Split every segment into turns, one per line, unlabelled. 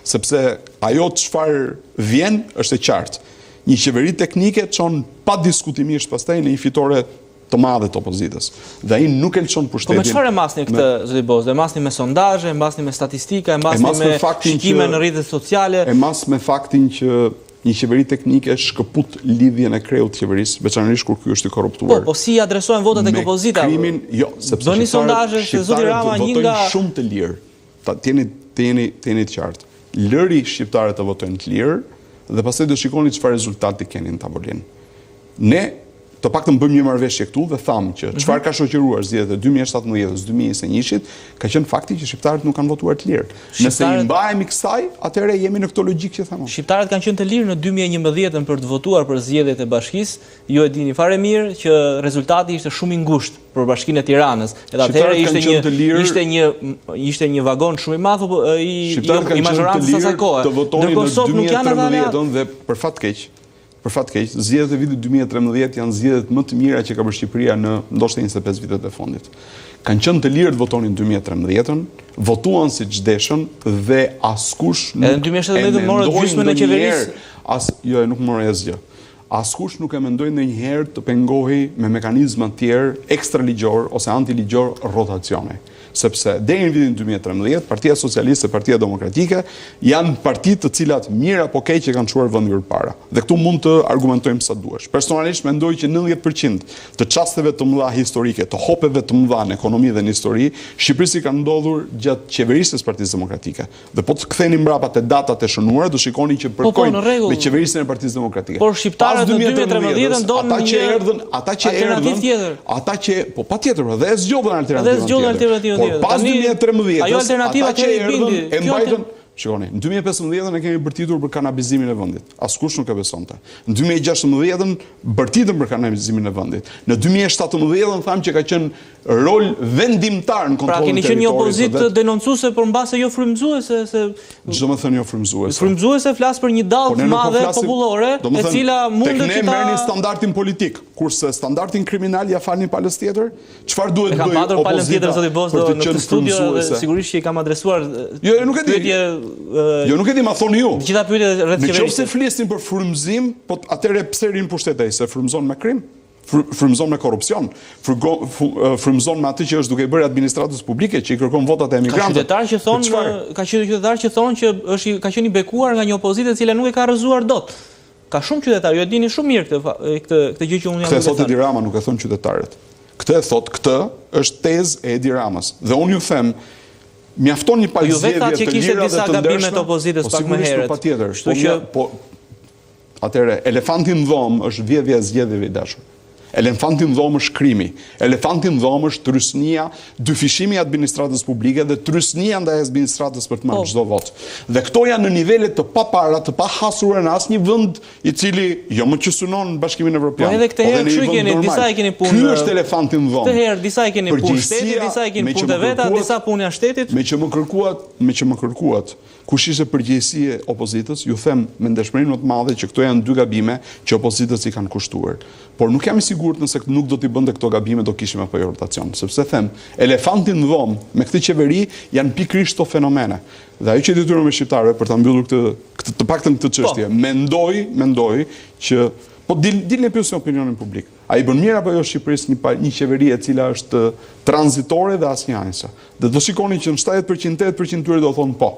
sepse ajo çfarë vjen është e qartë. Një qeveri teknike çon pa diskutimisht pastaj në një fitore të madhe të opozitës. Dhe ai nuk e lçon pushtetin.
Po me çfarë masni këtë zoti Boz? E masni me sondazhe, e masni me statistika, e masni me shikime në rrjetet sociale?
E mas me faktin që një qeveri teknike shkëput lidhjen e kreut të qeverisë, veçanërisht kur ky është i korruptuar.
Po si adresohen votat tek opozita?
Krimin, jo, sepse
bëni sondazhe se zoti Rama një nga
shumë të lirë. Të jeni të qartë. Lëri shqiptarët të votojnë të lirë dhe pastaj do shikoni çfarë rezultati keni në tavolinë. Ne të paktën bëjmë një marrëveshje këtu dhe thamë që çfarë ka shoqëruar zgjedhjet e 2017-s, 2021-shit, ka qenë fakti që shqiptarët nuk kanë votuar të lirë. Nëse i mbahemi kësaj, atëherë jemi në këtë logjikë që thamë.
Shqiptarët kanë qenë të lirë në 2011 për të votuar për zgjedhjet e bashkisë. Ju e dini fare mirë që rezultati ishte shumë i ngushtë për Bashkinë e Tiranës. Edhe atëherë ishte një vagon shumë i madh i majorancës asaj kohe.
Ndërkohë sot nuk janë ata dhe për fat keq, zgjedhjet e vitit 2013 janë zgjedhjet më të mira që ka bërë Shqipëria në ndoshta 25 vitet e fundit. Kanë qenë të lirë të votonin 2013-ën, votuan siç deshën dhe askush nuk.
Edhe në 2017 morën gjysmën e qeverisë.
Jo, nuk morën asgjë. Askush nuk e mendoi ndonjëherë të pengohej me mekanizma të tjerë ekstraligjor ose antiligjor rotacione. Sepse deri në vitin 2013, Partia Socialiste, Partia Demokratike janë partitë të cilat mirë apo keq që kanë çuar vendin përpara. Dhe këtu mund të argumentojmë sa duash. Personalisht mendoj që 90% të çasteve të mëdha historike, të hopeve të mëdha në ekonomi dhe në histori, Shqipërisë kanë ndodhur gjatë qeverisjes së Partisë Demokratike. Dhe po të ktheni mbrapa te datat e shënuara, do shikoni që përkojnë me qeverisjen e Partisë Demokratike.
Por shqiptarët në 2013 ndonë
ata që po patjetër, dhe zgjodhen alternativën. Por pas 2013,
ajo alternativa
që e mbajtën, shikoni, në 2015 ne kemi bërtitur për kanabizimin e vendit. Askush nuk e besonte. Në 2016 bërtitëm për kanabizimin e vendit. Në 2017 thamë që ka qenë rol vendimtar në kontrollin e territorit.
Pra keni qenë një opozitë denoncuese, por mbase jo frymëzuese se
çdo më thënë jo frymëzuese.
Frymëzuese flas për një dallë të madhe popullore, e cila mundet
që ta merrni standardin politik, kurse standardin kriminal ja falni palës tjetër. Çfarë duhet bëj opozita?
Ka patur palën tjetër zoti Boz në këtë studio dhe sigurisht që i kam adresuar.
Jo, nuk e di. Jo, nuk e di, ma thoni ju.
Gjitha pyetjet rreth qeverisë.
Nëse flisnin për frymëzim, po atëherë pse rin pushtet ai, se frymëzon me krim? Frymëzon me korrupsion, frymëzon me atë që është duke bërë administratës publike që i kërkon votat e emigrantëve.
Ka qytetarë që thonë që ka qenë i bekuar nga një opozitë e cila nuk e ka rrëzuar dot. Ka shumë qytetarë, ju e dini shumë mirë këtë gjë që unë jam duke thënë.
Këtë thotë Edi Rama, nuk e thonë qytetarët. Këtë është tezë e Edi Ramës. Dhe unë ju them, mjafton një palë zgjedhje të lira dhe të ndershme.
Patjetër.
Po atëherë elefanti në dhomë është vjedhja e zgjedhjeve i dashur. Elefanti në dhomë është krimi. Elefanti në dhomë është trysnia, dyfishimi i administratës publike dhe trysnia ndaj administratës për të marrë çdo vot. Dhe këto janë në nivele të papara, të pahasura në asnjë vend i cili jo më që synon Bashkimin Evropian.
Po edhe këtë herë kështu keni, disa e keni punë.
Ky është elefanti në dhomë.
Këtë herë disa e keni punë shtetit, disa e keni punë të veta, disa punë janë shtetit.
Me që më kërkuat, kush ishte përgjegjësia e opozitës, ju them me ndeshmërinë më të madhe që këto janë dy gabime që opozitës i kanë kushtuar. Por nuk jam i sigurt nëse nuk do t'i bënte këto gabime do kishim apo jo rotacion, sepse them, elefanti në dhomë me këtë qeveri janë pikërisht këto fenomene. Dhe ajo që detyrojmë shqiptarëve për ta mbyllur këtë të paktën këtë çështje, mendoj që po dilni pyesni opinionin publik. A i bën mirë apo jo Shqipërisë një qeveri e cila është tranzitore dhe asnjë anëse. Dhe do shikoni që në 70%, 80% tyre do thonë po.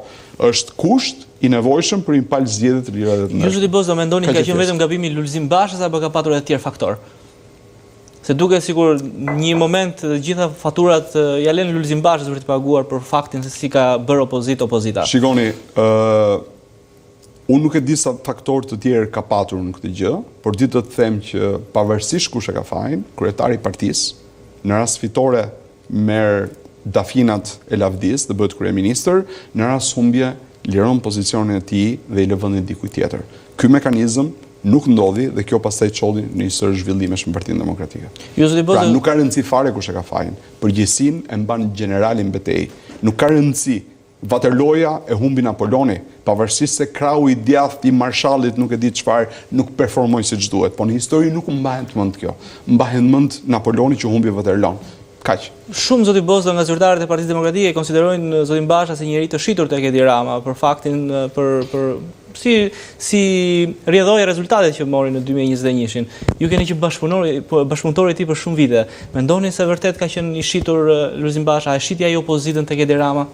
Është kusht i nevojshëm për një palë zgjedhje të lira dhe të ndershme.
Ju zoti Boz, do mendoni ka qenë vetëm gabimi Lulzim Bashës apo ka patur edhe tjerë faktor? Se duket sikur një moment të gjitha faturat ja lënë Lulzim Bashës për të paguar për faktin se si ka bërë opozita.
Shikoni, unë nuk e di sa faktor të tjerë ka patur në këtë gjë, por di të them që pavarësisht kush e ka fajin, kryetari i partisë, në rast fitore merr dafinat e lavdis dhe bëhet kryeministër, në rast humbje liron pozicionin e tij dhe i lë vendin dikujt tjetër. Ky mekanizëm nuk ndodhi dhe kjo pastaj çolli në një sër zhvillimesh në Partinë Demokratike. Pra nuk ka rëndësi fare kush e ka fajin. Përgjegjësinë e mban generali mbetej. Nuk ka rëndësi. Waterlooja e humbi Napoleoni, pavarësisht se krau i djathtë i marshallit nuk e di çfarë nuk performoi siç duhet, po në histori nuk mbahet mend kjo. Mbahet mend Napoleoni që humbi Waterloon. Kaq.
Shumë zoti Bozdo nga zyrtarët e Partisë Demokratike konsiderojnë zotin Basha si njëri të shitur tek Edi Rama për faktin si rrjedhoi rezultatet që mori në 2021-shin. Ju keni që bashkëpunëtori i tij për shumë vite. Mendoni se vërtet ka qenë i shitur Lulzim Basha, e shiti ai opozitën tek Edi Rama?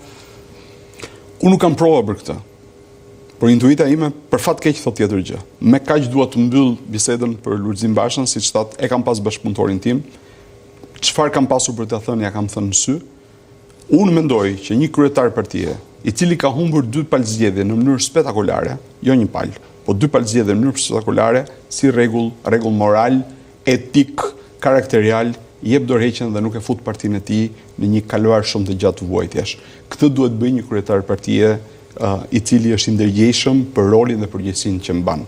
Unë nuk kam prova për këtë. Por intuita ime për fat keq thot tjetër gjë. Me kaq dua të mbyll bisedën për Lulzim Bashën, siç thatë, e kam pas bashkëpunëtorin tim. Çfarë kam pasur për të thënë, ja kam thënë në sy. Unë mendoj që një kryetar partie, i cili ka humbur 2 palëzgjedhje në mënyrë spektakolare, jo një palë, po 2 palëzgjedhje në mënyrë spektakolare, si rregull moral, etik, karakterial, jep dorëheqjen dhe nuk e fut partinë e tij në një kaluar shumë të gjatë vuajtjesh. Këtë duhet bëjë një kryetar partie i cili është i ndërgjegjshëm për rolin dhe përgjegjësinë që mban.